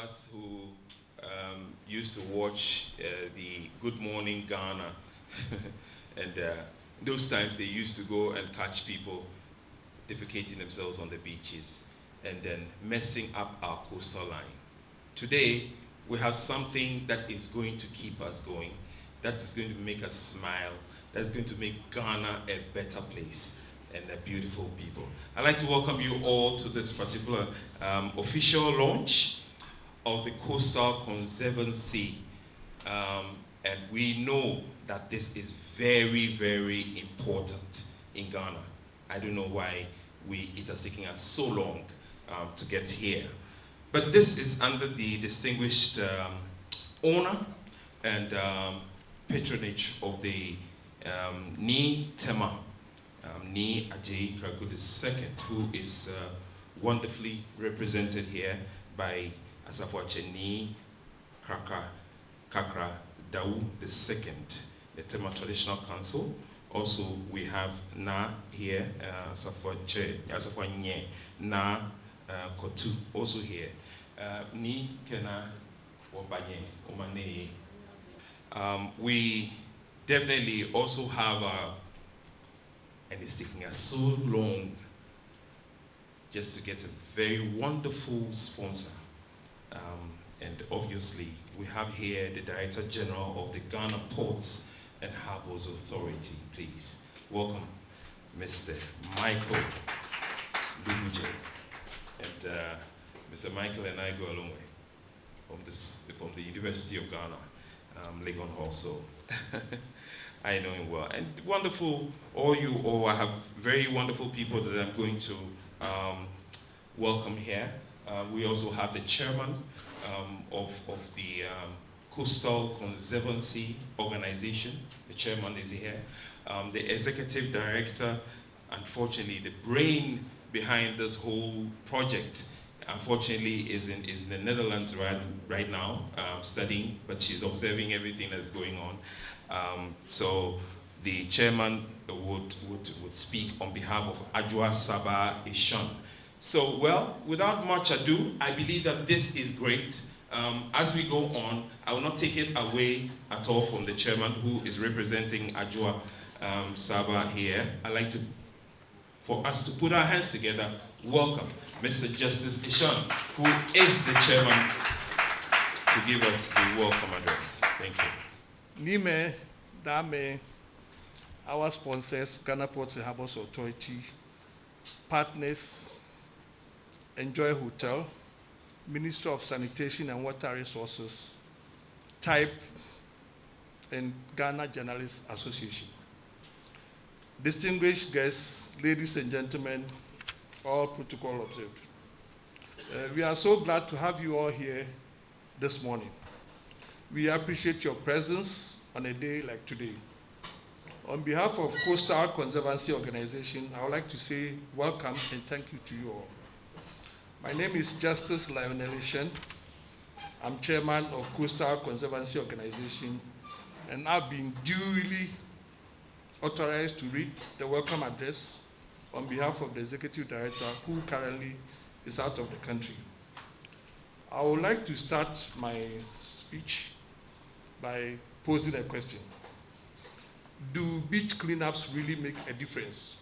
us who used to watch the Good Morning Ghana, and those times they used to go and catch people defecating themselves on the beaches and then messing up our coastal line. Today, we have something that is going to keep us going, that is going to make us smile, that is going to make Ghana a better place and a beautiful people. I'd like to welcome you all to this particular official launch of the Coastal Conservancy. And we know that this is very, very important in Ghana. I don't know why it has taken us so long to get here. But this is under the distinguished owner and patronage of the Ni Tema, Ni Ajay Kraku II, who is wonderfully represented here by Asafo Ni Kakra Dau II, the Tema Traditional Council. Also, we have Na here, Asafo Nye, Na Kotu, also here. Ni Kena Wabanye, Omane. We definitely also have and it's taking us so long just to get a very wonderful sponsor. And obviously, we have here the Director General of the Ghana Ports and Harbors Authority. Please welcome Mr. Michael Lubuje. And Mr. Michael and I go a long way from the University of Ghana, Legon Hall. So I know him well. And wonderful, I have very wonderful people that I'm going to welcome here. We also have the chairman of the Coastal Conservancy organization. The chairman is here. The executive director, unfortunately, the brain behind this whole project, unfortunately, is in the Netherlands right now, studying, but she's observing everything that's going on. So the chairman would speak on behalf of Ajua Saba Ishan. So, well, without much ado, I believe that this is great. As we go on, I will not take it away at all from the chairman who is representing Ajua Saba here. I'd like for us to put our hands together, welcome Mr. Justice Ishan, who is the chairman, to give us the welcome address. Thank you. Nime, Dame, our sponsors, Ghana Ports and Harbors Authority, partners, Enjoy Hotel, Minister of Sanitation and Water Resources, TYPE, and Ghana Journalists Association. Distinguished guests, ladies and gentlemen, all protocol observed. We are so glad to have you all here this morning. We appreciate your presence on a day like today. On behalf of Coastal Conservancy Organization, I would like to say welcome and thank you to you all. My name is Justice Lionel Ishan. I'm chairman of Coastal Conservancy Organization, and I've been duly authorized to read the welcome address on behalf of the executive director, who currently is out of the country. I would like to start my speech by posing a question. Do beach cleanups really make a difference?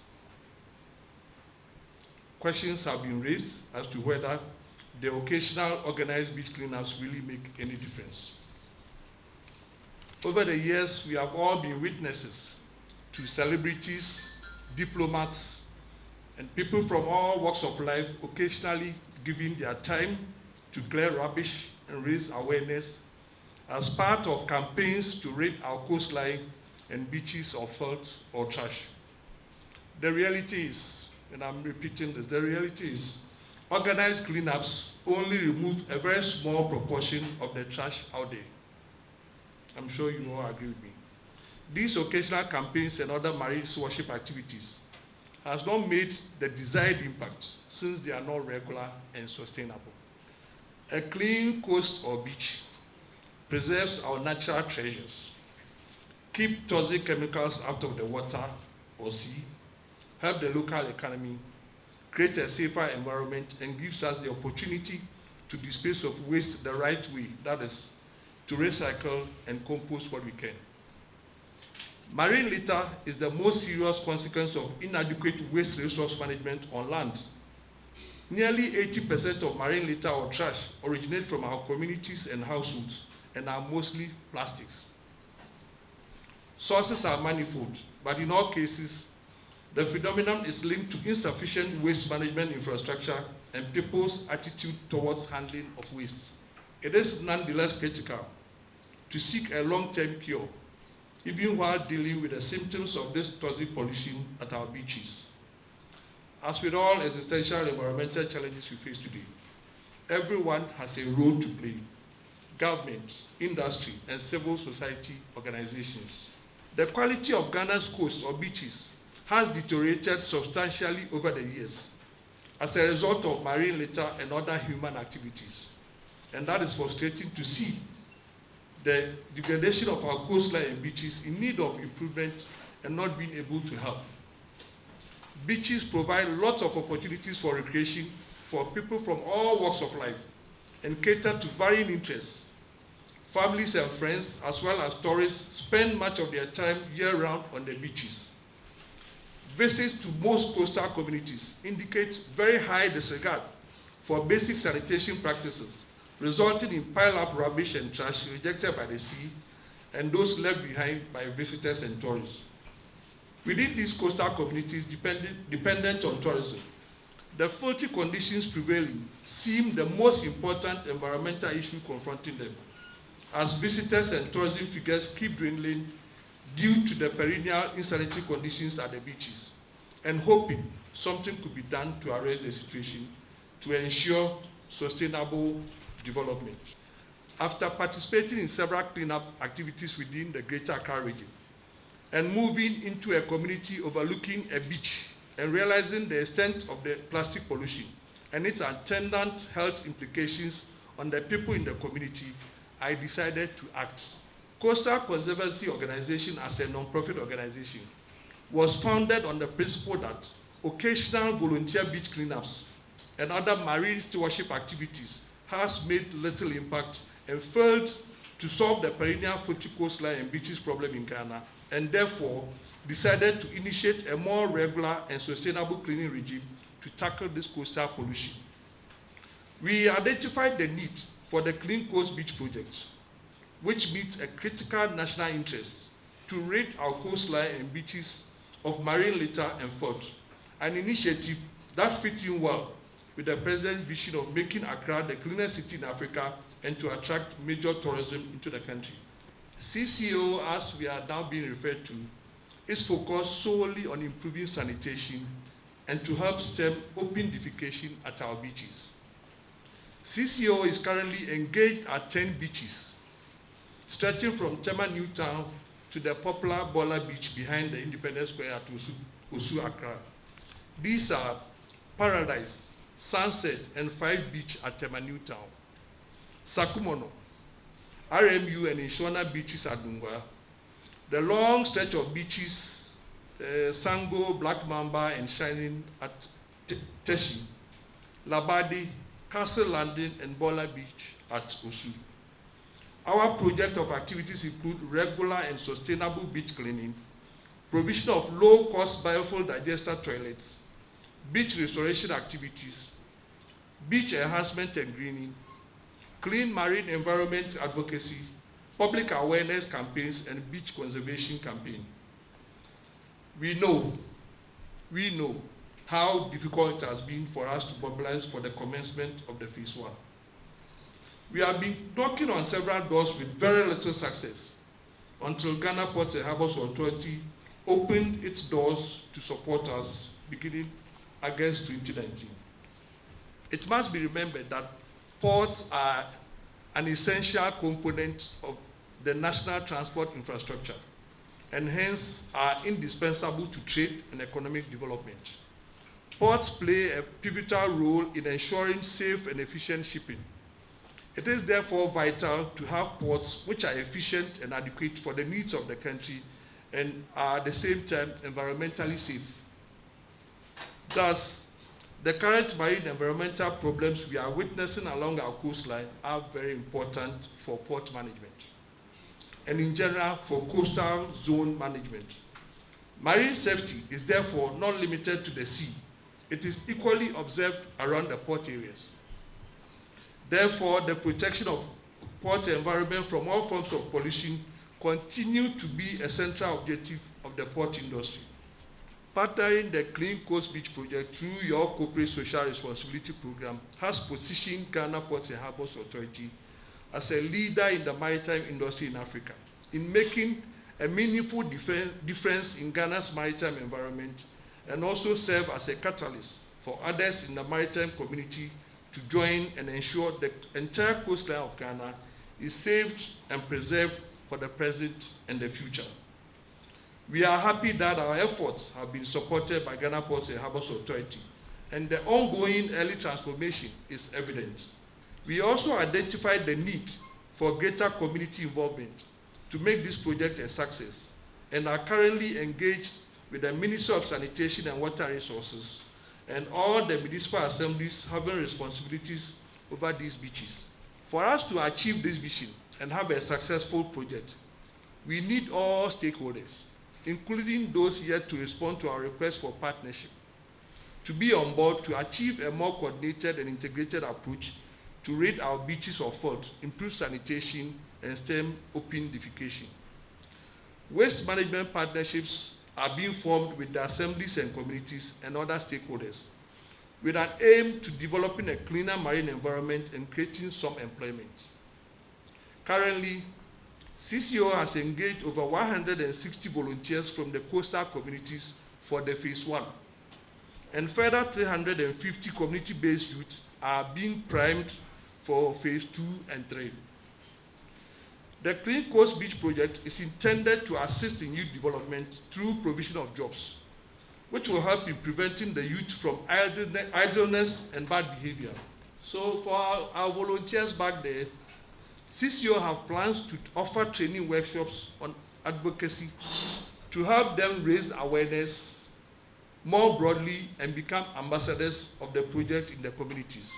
Questions have been raised as to whether the occasional organized beach cleanups really make any difference. Over the years, we have all been witnesses to celebrities, diplomats, and people from all walks of life occasionally giving their time to clear rubbish and raise awareness as part of campaigns to rid our coastline and beaches of filth or trash. The reality is, and I'm repeating this, the reality is organized cleanups only remove a very small proportion of the trash out there. I'm sure you all agree with me. These occasional campaigns and other marine stewardship activities has not made the desired impact since they are not regular and sustainable. A clean coast or beach preserves our natural treasures, keep toxic chemicals out of the water or sea, help the local economy, create a safer environment, and gives us the opportunity to dispose of waste the right way, that is, to recycle and compost what we can. Marine litter is the most serious consequence of inadequate waste resource management on land. Nearly 80% of marine litter or trash originate from our communities and households and are mostly plastics. Sources are manifold, but in all cases, the phenomenon is linked to insufficient waste management infrastructure and people's attitude towards handling of waste. It is nonetheless critical to seek a long-term cure, even while dealing with the symptoms of this toxic pollution at our beaches. As with all existential environmental challenges we face today, everyone has a role to play: government, industry, and civil society organizations. The quality of Ghana's coast or beaches has deteriorated substantially over the years as a result of marine litter and other human activities. And that is frustrating to see the degradation of our coastline and beaches in need of improvement and not being able to help. Beaches provide lots of opportunities for recreation for people from all walks of life and cater to varying interests. Families and friends, as well as tourists, spend much of their time year-round on the beaches. Visits to most coastal communities indicate very high disregard for basic sanitation practices, resulting in pile-up rubbish and trash rejected by the sea and those left behind by visitors and tourists. Within these coastal communities dependent on tourism, the filthy conditions prevailing seem the most important environmental issue confronting them, as visitors and tourism figures keep dwindling due to the perennial insanitary conditions at the beaches, and hoping something could be done to arrest the situation to ensure sustainable development. After participating in several cleanup activities within the Greater Accra region and moving into a community overlooking a beach and realizing the extent of the plastic pollution and its attendant health implications on the people in the community, I decided to act. Coastal Conservancy Organization, as a non-profit organization, was founded on the principle that occasional volunteer beach cleanups and other marine stewardship activities has made little impact and failed to solve the perennial filthy coastline and beaches problem in Ghana, and therefore decided to initiate a more regular and sustainable cleaning regime to tackle this coastal pollution. We identified the need for the Clean Coast Beach Project, which meets a critical national interest to rid our coastline and beaches of marine litter and filth, an initiative that fits in well with the President's vision of making Accra the cleanest city in Africa and to attract major tourism into the country. CCO, as we are now being referred to, is focused solely on improving sanitation and to help stem open defecation at our beaches. CCO is currently engaged at 10 beaches, stretching from Tema New Town to the popular Bola Beach behind the Independence Square at Osu, Accra. These are Paradise, Sunset, and 5 Beach at Tema New Town, Sakumono, RMU and Inshona beaches at Dungwa, the long stretch of beaches, Sango, Black Mamba, and Shining at Teshi, Labadi, Castle Landing, and Bola Beach at Osu. Our project of activities include regular and sustainable beach cleaning, provision of low-cost biofuel digester toilets, beach restoration activities, beach enhancement and greening, clean marine environment advocacy, public awareness campaigns, and beach conservation campaign. We know how difficult it has been for us to mobilize for the commencement of the phase 1. We have been knocking on several doors with very little success until Ghana Ports and Harbours Authority opened its doors to support us beginning August 2019. It must be remembered that ports are an essential component of the national transport infrastructure and hence are indispensable to trade and economic development. Ports play a pivotal role in ensuring safe and efficient shipping. It is therefore vital to have ports which are efficient and adequate for the needs of the country and are at the same time environmentally safe. Thus, The current marine environmental problems we are witnessing along our coastline are very important for port management and in general for coastal zone management. Marine safety is therefore not limited to the sea. It is equally observed around the port areas. Therefore, the protection of port environment from all forms of pollution continue to be a central objective of the port industry. Partnering the Clean Coast Beach project through your corporate social responsibility program has positioned Ghana Ports and Harbours Authority as a leader in the maritime industry in Africa, in making a meaningful difference in Ghana's maritime environment, and also serve as a catalyst for others in the maritime community to join and ensure the entire coastline of Ghana is saved and preserved for the present and the future. We are happy that our efforts have been supported by Ghana Ports and Harbours Authority, and the ongoing early transformation is evident. We also identified the need for greater community involvement to make this project a success, and are currently engaged with the Ministry of Sanitation and Water Resources and all the municipal assemblies having responsibilities over these beaches. For us to achieve this vision and have a successful project, we need all stakeholders, including those yet to respond to our request for partnership, to be on board to achieve a more coordinated and integrated approach to rid our beaches of fault, improve sanitation, and stem open defecation. Waste management partnerships are being formed with the assemblies and communities and other stakeholders with an aim to developing a cleaner marine environment and creating some employment. Currently, CCO has engaged over 160 volunteers from the coastal communities for the phase 1, and further 350 community-based youth are being primed for phase 2 and 3. The Clean Coast Beach project is intended to assist in youth development through provision of jobs, which will help in preventing the youth from idleness and bad behavior. So for our volunteers back there, CCO have plans to offer training workshops on advocacy to help them raise awareness more broadly and become ambassadors of the project in the communities.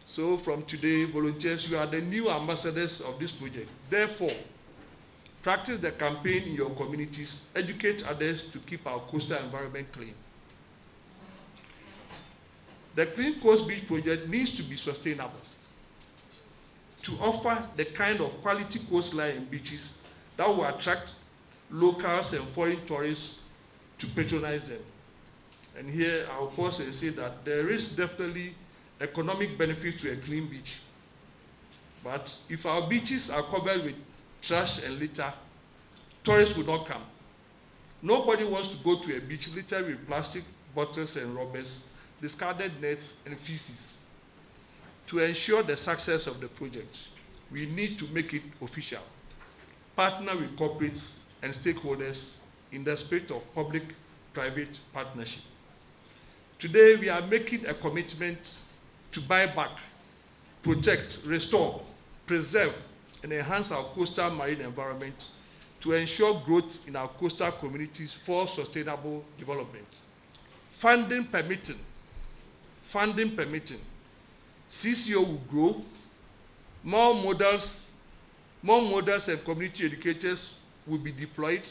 So from today, volunteers, you are the new ambassadors of this project. Therefore, practice the campaign in your communities, educate others to keep our coastal environment clean. The Clean Coast Beach project needs to be sustainable to offer the kind of quality coastline and beaches that will attract locals and foreign tourists to patronize them. And here I'll pause and say that there is definitely economic benefit to a clean beach. But if our beaches are covered with trash and litter, tourists will not come. Nobody wants to go to a beach littered with plastic bottles and rubbers, discarded nets and feces. To ensure the success of the project, we need to make it official. Partner with corporates and stakeholders in the spirit of public-private partnership. Today, we are making a commitment to buy back, protect, restore, preserve, and enhance our coastal marine environment to ensure growth in our coastal communities for sustainable development. Funding permitting, CCO will grow, more models and community educators will be deployed,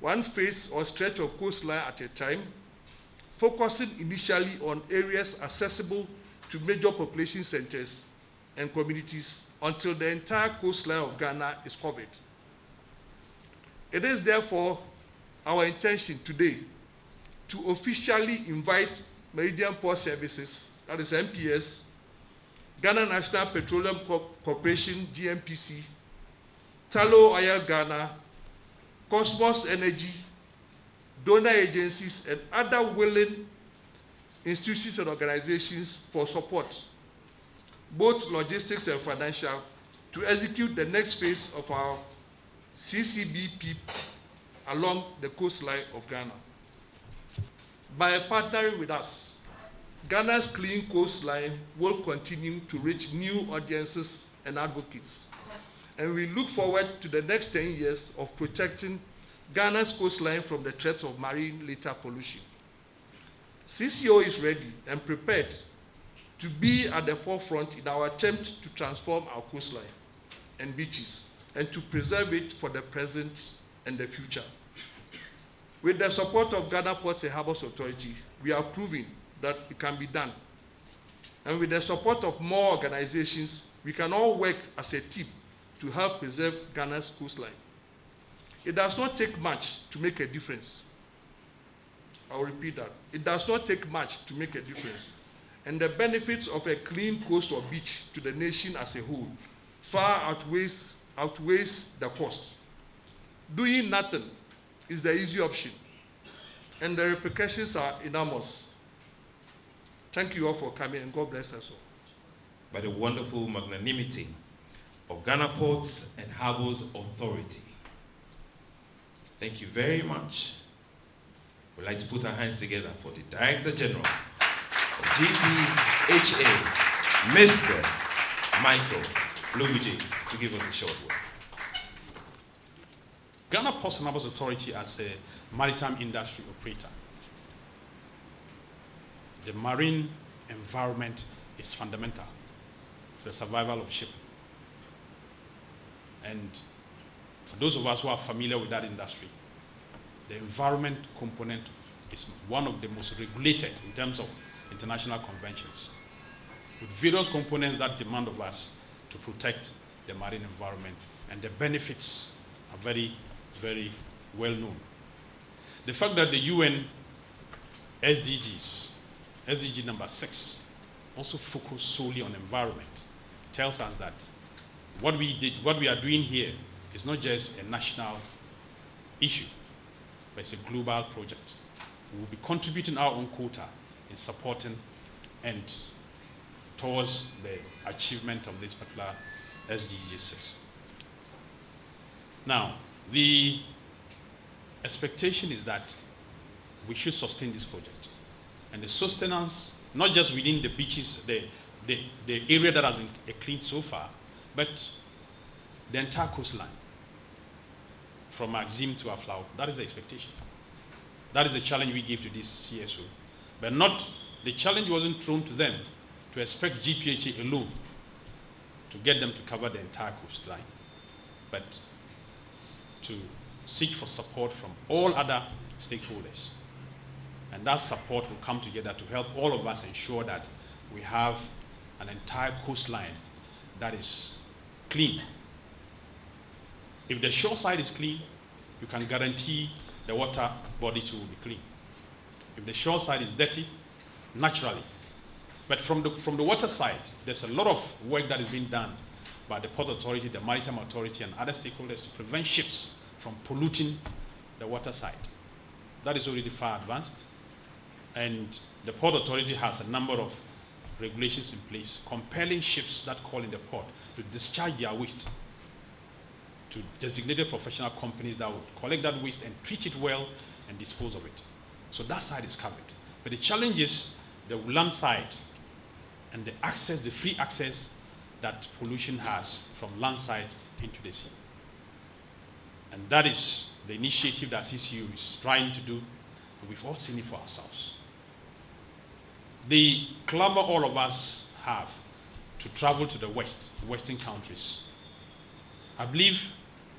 one phase or stretch of coastline at a time, focusing initially on areas accessible to major population centers and communities until the entire coastline of Ghana is covered. It is therefore our intention today to officially invite Meridian Port Services, that is MPS, Ghana National Petroleum Corporation, GNPC, Tullow Oil Ghana, Cosmos Energy, donor agencies, and other willing institutions and organizations for support, both logistics and financial, to execute the next phase of our CCBP along the coastline of Ghana. By partnering with us, Ghana's clean coastline will continue to reach new audiences and advocates. And we look forward to the next 10 years of protecting Ghana's coastline from the threat of marine litter pollution. CCO is ready and prepared to be at the forefront in our attempt to transform our coastline and beaches and to preserve it for the present and the future. With the support of Ghana Ports and Harbours Authority, we are proving that it can be done. And with the support of more organizations, we can all work as a team to help preserve Ghana's coastline. It does not take much to make a difference. I'll repeat that. It does not take much to make a difference. And the benefits of a clean coast or beach to the nation as a whole far outweighs the cost. Doing nothing is the easy option, and the repercussions are enormous. Thank you all for coming, and God bless us all. By the wonderful magnanimity of Ghana Ports and Harbours Authority. Thank you very much. We'd like to put our hands together for the Director General of GPHA, Mr. Michael Luigi, to give us a short word. Ghana Ports and Harbours Authority as a maritime industry operator. The marine environment is fundamental to the survival of shipping. And for those of us who are familiar with that industry, the environment component is one of the most regulated in terms of international conventions, with various components that demand of us to protect the marine environment, and the benefits are very, very well known. The fact that the UN SDGs, SDG number 6, also focus solely on environment, tells us that what we are doing here is not just a national issue, but it's a global project. We will be contributing our own quota in supporting and towards the achievement of this particular SDG 6. Now, the expectation is that we should sustain this project. And the sustenance, not just within the beaches, the area that has been cleaned so far, but the entire coastline, from Maxim to Aflau. That is the expectation. That is the challenge we gave to this CSO. But the challenge wasn't thrown to them to expect GPHA alone to get them to cover the entire coastline, but to seek for support from all other stakeholders. And that support will come together to help all of us ensure that we have an entire coastline that is clean. If the shore side is clean, you can guarantee the water body too will be clean. If the shore side is dirty, naturally. But from the water side, there's a lot of work that is being done by the Port Authority, the Maritime Authority, and other stakeholders to prevent ships from polluting the water side. That is already far advanced. And the Port Authority has a number of regulations in place compelling ships that call in the port to discharge their waste to designated professional companies that would collect that waste and treat it well and dispose of it. So that side is covered. But the challenge is the land side and the access, the free access that pollution has from land side into the sea. And that is the initiative that CCU is trying to do, and we've all seen it for ourselves. The clamor all of us have to travel to the Western countries. I believe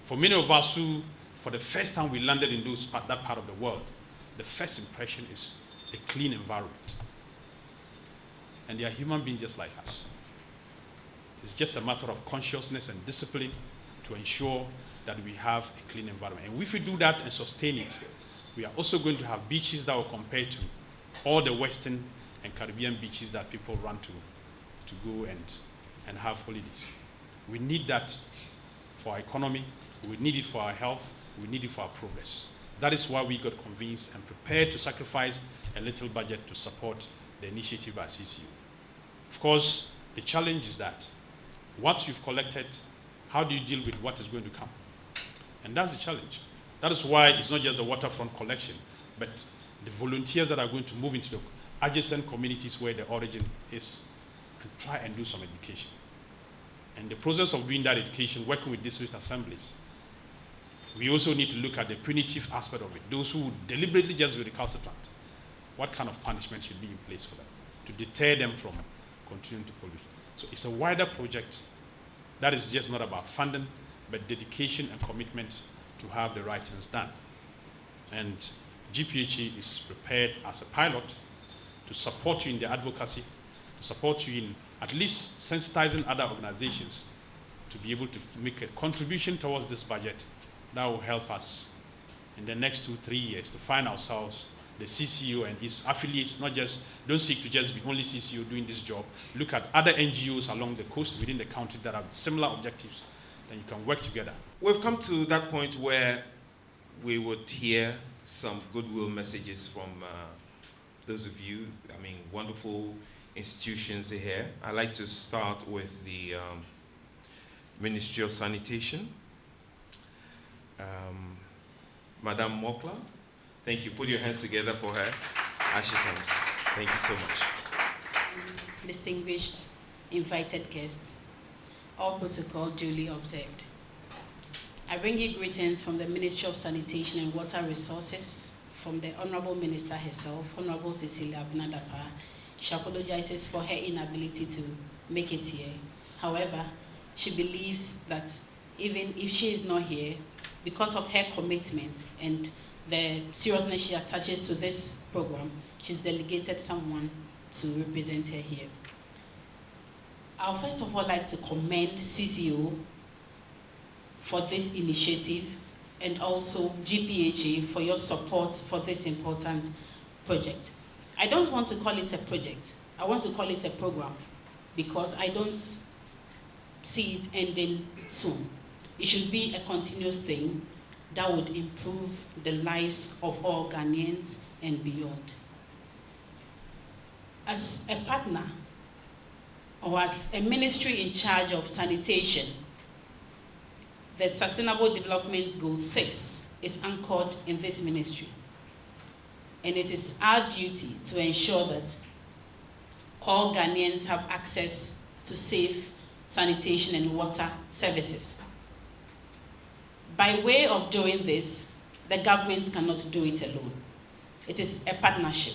for many of us who, for the first time we landed in that part of the world, the first impression is a clean environment. And they are human beings just like us. It's just a matter of consciousness and discipline to ensure that we have a clean environment. And if we do that and sustain it, we are also going to have beaches that will compare to all the Western and Caribbean beaches that people run to go and have holidays. We need that for our economy, we need it for our health, we need it for our progress. That is why we got convinced and prepared to sacrifice a little budget to support the initiative by CCU. Of course, the challenge is that once you've collected, how do you deal with what is going to come? And that's the challenge. That is why it's not just the waterfront collection, but the volunteers that are going to move into the adjacent communities where the origin is and try and do some education. And the process of doing that education, working with district assemblies, we also need to look at the punitive aspect of it. Those who would deliberately just be recalcitrant. what kind of punishment should be in place for them to deter them from continuing to pollute. So it's a wider project that is just not about funding, but dedication and commitment to have the right things done. And GPHA is prepared as a pilot to support you in the advocacy, to support you in at least sensitizing other organizations to be able to make a contribution towards this budget that will help us in the next 2-3 years to find ourselves, the CCO and its affiliates, don't seek to just be only CCO doing this job. Look at other NGOs along the coast within the country that have similar objectives, then you can work together. We've come to that point where we would hear some goodwill messages from those of you, wonderful institutions here. I'd like to start with the Ministry of Sanitation. Madam Mokla, thank you. Put your hands together for her as she comes. Thank you so much. Distinguished invited guests, all protocol duly observed. I bring you greetings from the Ministry of Sanitation and Water Resources, from the Honorable Minister herself, Honorable Cecilia Abnadapa. She apologizes for her inability to make it here. However, she believes that even if she is not here, because of her commitment and the seriousness she attaches to this program, she's delegated someone to represent her here. I would first of all like to commend CCO for this initiative and also GPHA for your support for this important project. I don't want to call it a project. I want to call it a program because I don't see it ending soon. It should be a continuous thing that would improve the lives of all Ghanaians and beyond. As a partner, or as a ministry in charge of sanitation, the Sustainable Development Goal 6 is anchored in this ministry. And it is our duty to ensure that all Ghanaians have access to safe sanitation and water services. By way of doing this, the government cannot do it alone. It is a partnership.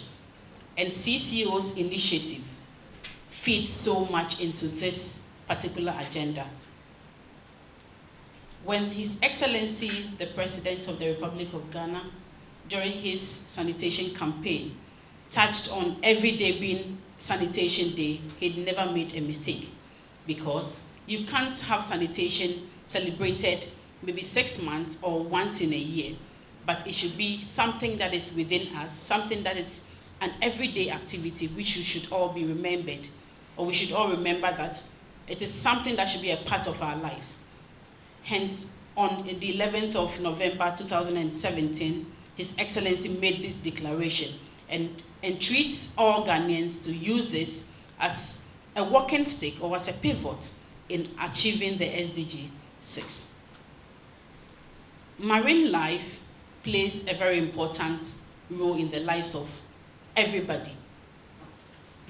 And CCO's initiative feeds so much into this particular agenda. When His Excellency, the President of the Republic of Ghana, during his sanitation campaign, touched on every day being sanitation day, he'd never made a mistake, because you can't have sanitation celebrated maybe 6 months or once in a year, but it should be something that is within us, something that is an everyday activity which we should all be remembered, or we should all remember that it is something that should be a part of our lives. Hence, on the 11th of November 2017, His Excellency made this declaration and entreats all Ghanaians to use this as a walking stick or as a pivot in achieving the SDG 6. Marine life plays a very important role in the lives of everybody.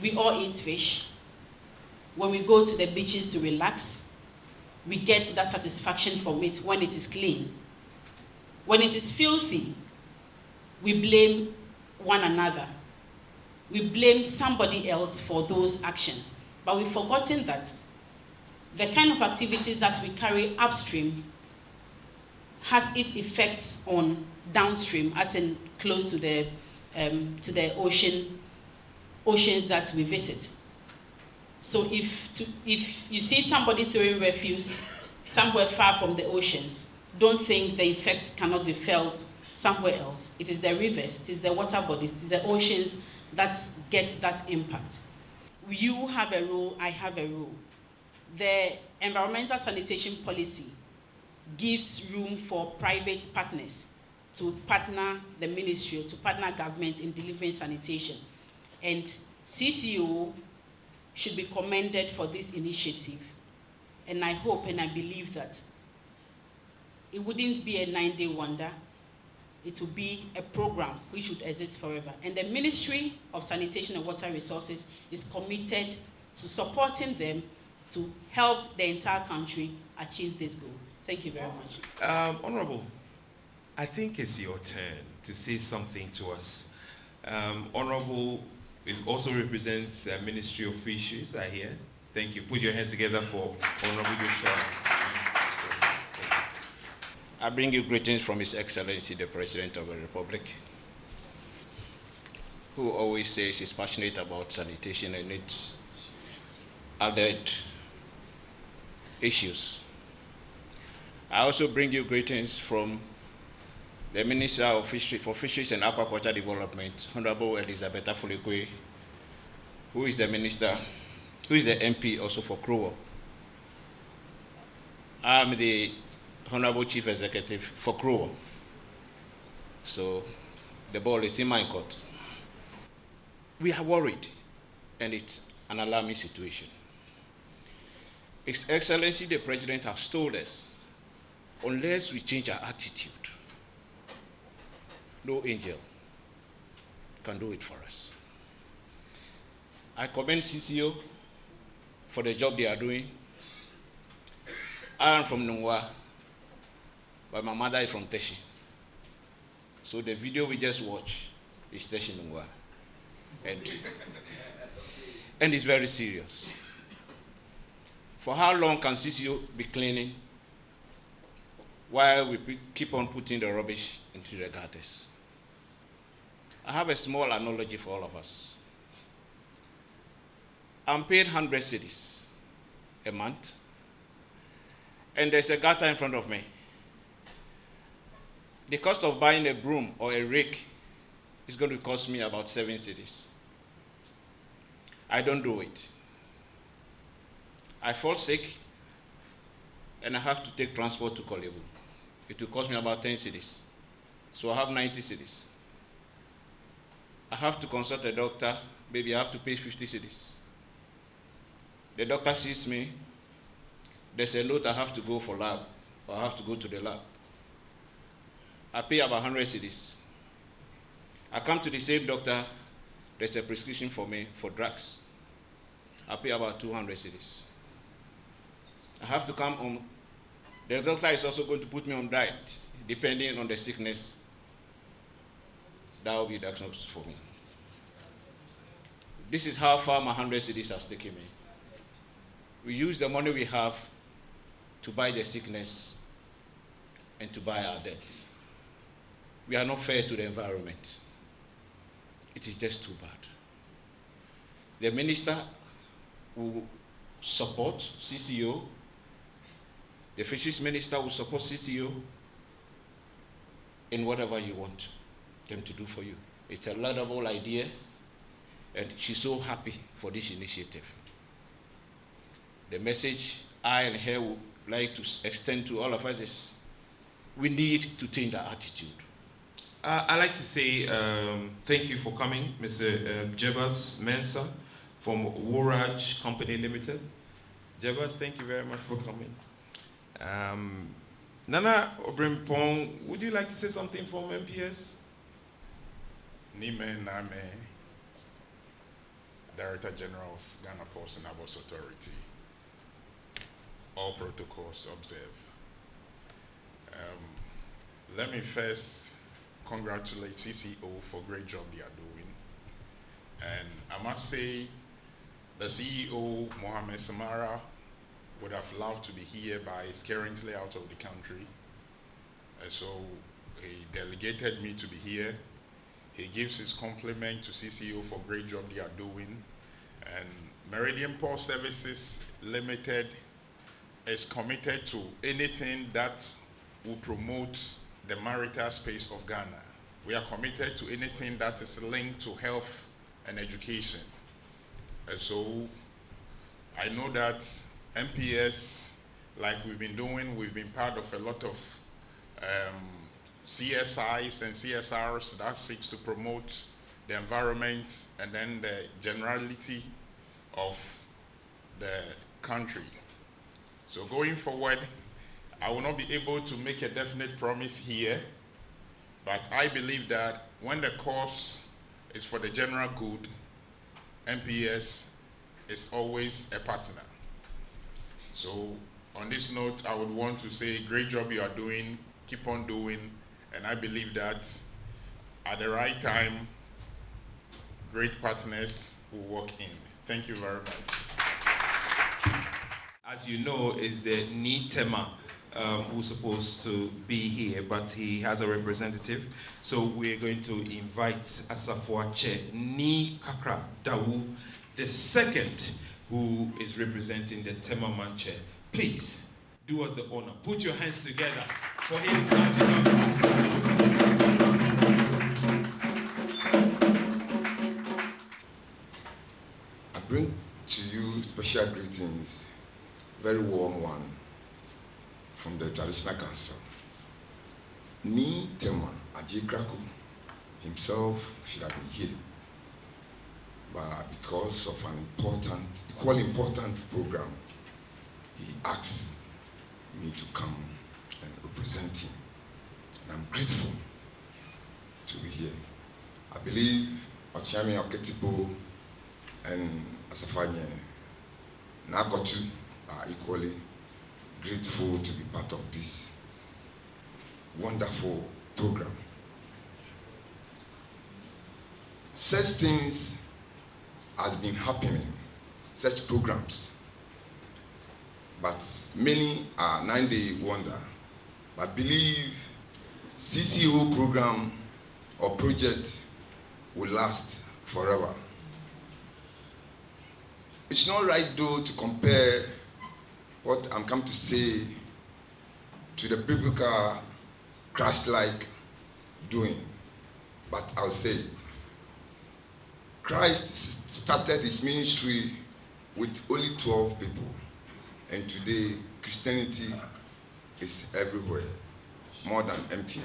We all eat fish. When we go to the beaches to relax, we get that satisfaction from it when it is clean. When it is filthy, we blame one another. We blame somebody else for those actions. But we've forgotten that the kind of activities that we carry upstream has its effects on downstream, as in close to the oceans that we visit. So if you see somebody throwing refuse somewhere far from the oceans, don't think the effect cannot be felt somewhere else. It is the rivers, it is the water bodies, it is the oceans that get that impact. You have a role, I have a role. The environmental sanitation policy gives room for private partners to partner the ministry, to partner government in delivering sanitation. And CCO should be commended for this initiative. And I hope and I believe that it wouldn't be a 9-day wonder. It will be a program which should exist forever. And the Ministry of Sanitation and Water Resources is committed to supporting them to help the entire country achieve this goal. Thank you very much. Honorable, I think it's your turn to say something to us Honorable is also represents Ministry of Fisheries, I hear. Thank you. Put your hands together for Honorable Joshua. I bring you greetings from His Excellency, the President of the Republic, who always says he's passionate about sanitation and its added issues. I also bring you greetings from the Minister of for Fisheries and Aquaculture Development, Honorable Elizabeth Afulikwe, who is the Minister, who is the MP also for Crowell. I'm the Honorable Chief Executive for Crowell. So the ball is in my court. We are worried, and it's an alarming situation. His Excellency the President has told us, unless we change our attitude, no angel can do it for us. I commend CCO for the job they are doing. I am from Nungwa, but my mother is from Teshi. So the video we just watched is Teshi Nungwa. And it's very serious. For how long can CCO be cleaning while we keep on putting the rubbish into the gutters? I have a small analogy for all of us. I'm paid 100 cedis a month, and there's a gutter in front of me. The cost of buying a broom or a rake is going to cost me about 7 cedis. I don't do it. I fall sick, and I have to take transport to Kolebu. It will cost me about 10 cedis. So I have 90 cedis. I have to consult a doctor, maybe I have to pay 50 cedis. The doctor sees me, there's a note I have to go for lab, or I have to go to the lab. I pay about 100 cedis. I come to the same doctor, there's a prescription for me for drugs. I pay about 200 cedis. I have to come on, the doctor is also going to put me on diet, depending on the sickness. That will be diagnosed for me. This is how far my 100 cedis has taken me. We use the money we have to buy the sickness and to buy our debt. We are not fair to the environment. It is just too bad. The minister will support CCO. The fisheries minister will support CCO in whatever you want them to do for you. It's a laudable idea, and she's so happy for this initiative. The message I and her would like to extend to all of us is we need to change our attitude. I'd like to say thank you for coming, Mr. Jebas Mensah from Waraj Company Limited. Jebas, thank you very much for coming. Nana Obrimpong, would you like to say something from MPS? Nime Name, Director General of Ghana Ports and Harbors Authority. All protocols observed. Let me first congratulate CCO for great job they are doing. And I must say, the CEO, Mohamed Samara, would have loved to be here, but he's currently out of the country. And so he delegated me to be here. He gives his compliment to CCO for great job they are doing. And Meridian Port Services Limited is committed to anything that will promote the maritime space of Ghana. We are committed to anything that is linked to health and education. And so I know that MPS, like we've been doing, we've been part of a lot of CSIs and CSRs that seeks to promote the environment and then the generality of the country. So going forward, I will not be able to make a definite promise here, but I believe that when the cause is for the general good, MPS is always a partner. So on this note, I would want to say great job you are doing, keep on doing, and I believe that at the right time, great partners who walk in. Thank you very much. As you know, is the Ni Tema who's supposed to be here, but he has a representative. So we're going to invite Asafuache Ni Kakra Dawu, the second, who is representing the Tema Manche. Please do us the honor. Put your hands together for him as he comes. I bring to you special greetings, very warm one, from the Traditional Council. Ni Tema Ajikraku himself should have been here, but because of an equally important program, he asked me to come and represent him. And I'm grateful to be here. I believe Ochami Oketipo and Asafanye Nakotu are equally grateful to be part of this wonderful program. Such things has been happening, such programs, but many are 9-day wonder. But I believe CCO program or project will last forever. It's not right though to compare what I'm come to say to the biblical Christ-like doing, but I'll say it. Christ started his ministry with only 12 people, and today Christianity is everywhere, more than empty.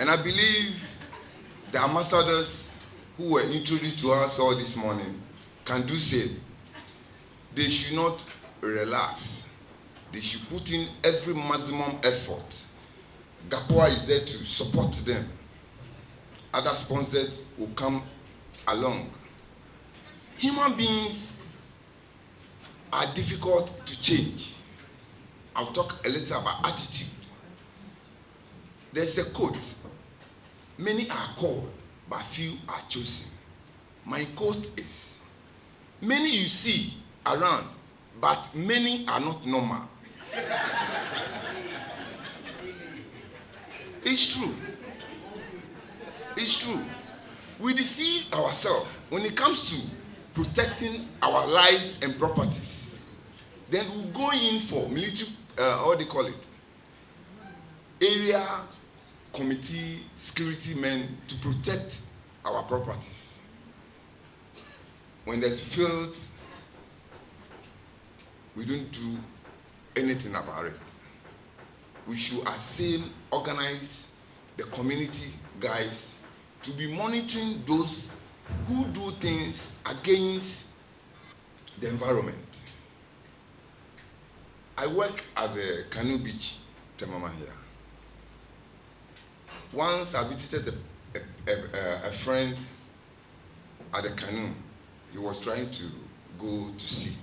And I believe the ambassadors who were introduced to us all this morning can do same. They should not relax. They should put in every maximum effort. GAPOA is there to support them. Other sponsors will come along. Human beings are difficult to change. I'll talk a little about attitude. There's a quote, many are called, but few are chosen. My quote is, many you see around, but many are not normal. It's true. It's true. We deceive ourselves when it comes to protecting our lives and properties. Then we go in for military, what do they call it? Area committee security men to protect our properties. When there's filth, we don't do anything about it. We should organize the community guys to be monitoring those who do things against the environment. I work at the Canoe Beach, Temama here. Once I visited a friend at the canoe. He was trying to go to sea.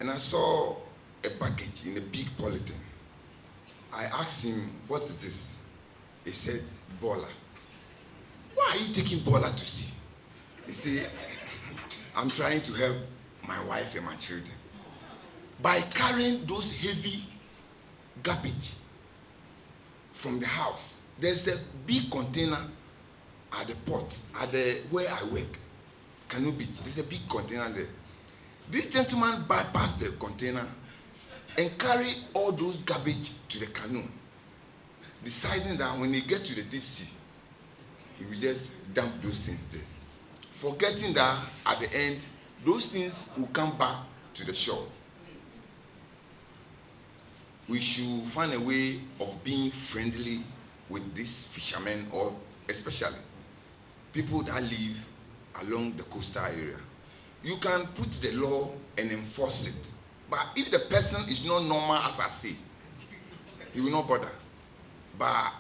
And I saw a package in a big polythene. I asked him, what is this? He said, bola. Why are you taking bola to sea? He said, I'm trying to help my wife and my children. By carrying those heavy garbage from the house, there's a big container at the port, where I work, Canoe Beach. There's a big container there. This gentleman bypassed the container and carried all those garbage to the canoe, deciding that when he gets to the deep sea, he will just dump those things there, forgetting that at the end, those things will come back to the shore. We should find a way of being friendly with these fishermen, or especially people that live along the coastal area. You can put the law and enforce it, but if the person is not normal, as I say, he will not bother. But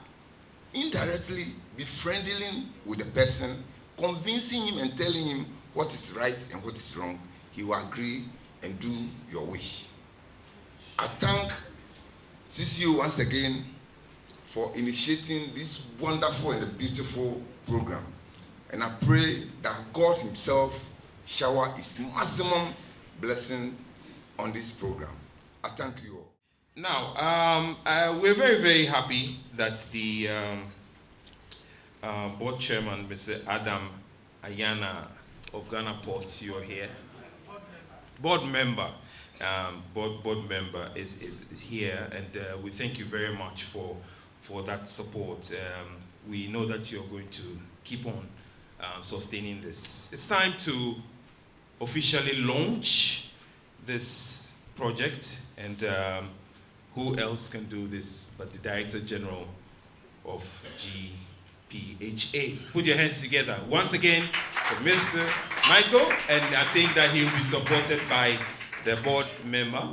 indirectly be friendly with the person, convincing him and telling him what is right and what is wrong, he will agree and do your wish. I thank CCO once again for initiating this wonderful and beautiful program. And I pray that God himself shower his maximum blessing on this program. I thank you all. Now, we're very, very happy that the board chairman, Mr. Adam Ayana of Ghana Ports, you're here. Board member is here, and we thank you very much for that support. We know that you're going to keep on sustaining this. It's time to officially launch this project, and who else can do this but the Director General of GPHA. Put your hands together once again for Mr. Michael, and I think that he will be supported by the board member.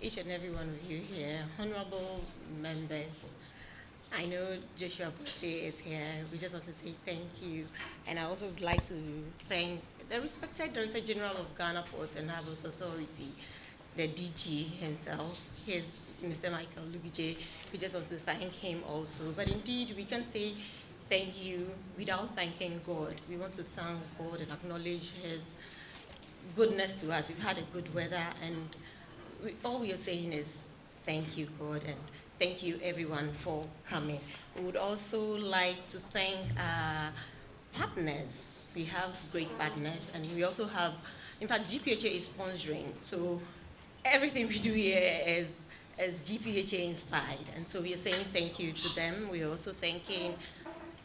Each and every one of you here, honorable members. I know Joshua Bote is here. We just want to say thank you. And I also would like to thank the respected Director General of Ghana Ports and Harbours Authority, the DG himself, Mr. Michael Lubije. We just want to thank him also. But indeed, we can say thank you without thanking God. We want to thank God and acknowledge his goodness to us. We've had a good weather, and all we are saying is thank you, God, and thank you, everyone, for coming. We would also like to thank our partners. We have great partners, and we also have, in fact, GPHA is sponsoring, so everything we do here is GPHA inspired, and so we are saying thank you to them. We are also thanking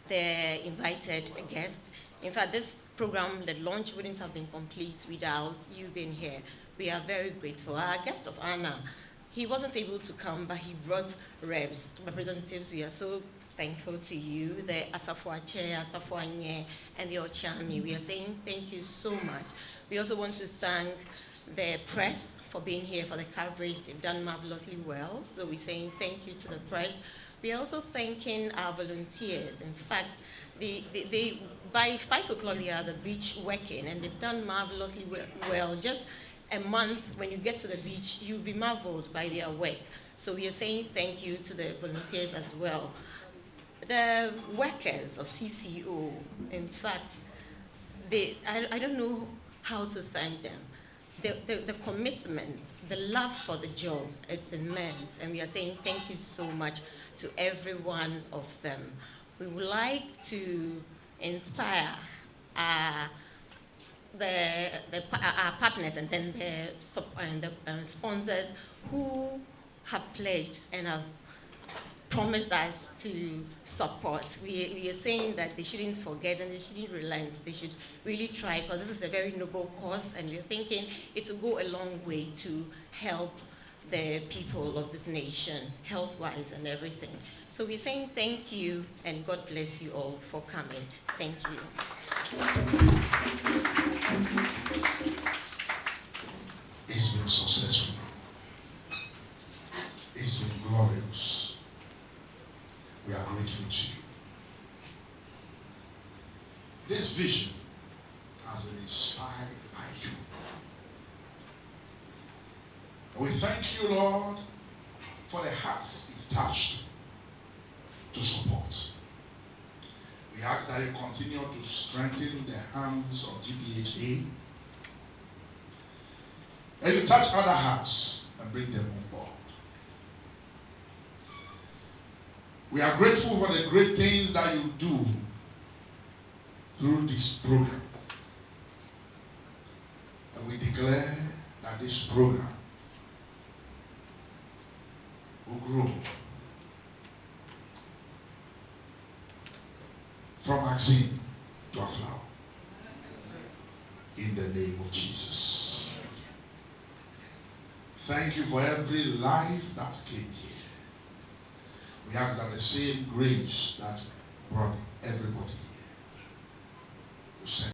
the invited guests. In fact, this program, the launch wouldn't have been complete without you being here. We are very grateful. Our guest of honor, he wasn't able to come, but he brought representatives. We are so thankful to you, the Asafo Chair, Asafo Anye, and the Ochami. We are saying thank you so much. We also want to thank the press for being here for the coverage. They've done marvelously well, so we're saying thank you to the press. We are also thanking our volunteers. In fact, they by 5 o'clock they are at the beach working, and they've done marvelously well. Just a month, when you get to the beach, you'll be marveled by their work. So we are saying thank you to the volunteers as well. The workers of CCO, in fact, I don't know how to thank them. The commitment, the love for the job, it's immense. And we are saying thank you so much to every one of them. We would like to inspire our partners and then the sponsors who have pledged and have promised us to support. We are saying that they shouldn't forget and they shouldn't relent. They should really try, because this is a very noble cause, and we're thinking it will go a long way to help the people of this nation, health-wise and everything. So we're saying thank you, and God bless you all for coming. Thank you. It's been successful. It's been glorious. We are grateful to you. This vision has been inspired by you. And we thank you, Lord, for the hearts you've touched to support. We ask that you continue to strengthen the hands of GPHA, and you touch other hearts and bring them on board. We are grateful for the great things that you do through this program. And we declare that this program will grow from Maxine to a flower. In the name of Jesus. Thank you for every life that came here. We ask that the same grace that brought everybody here will send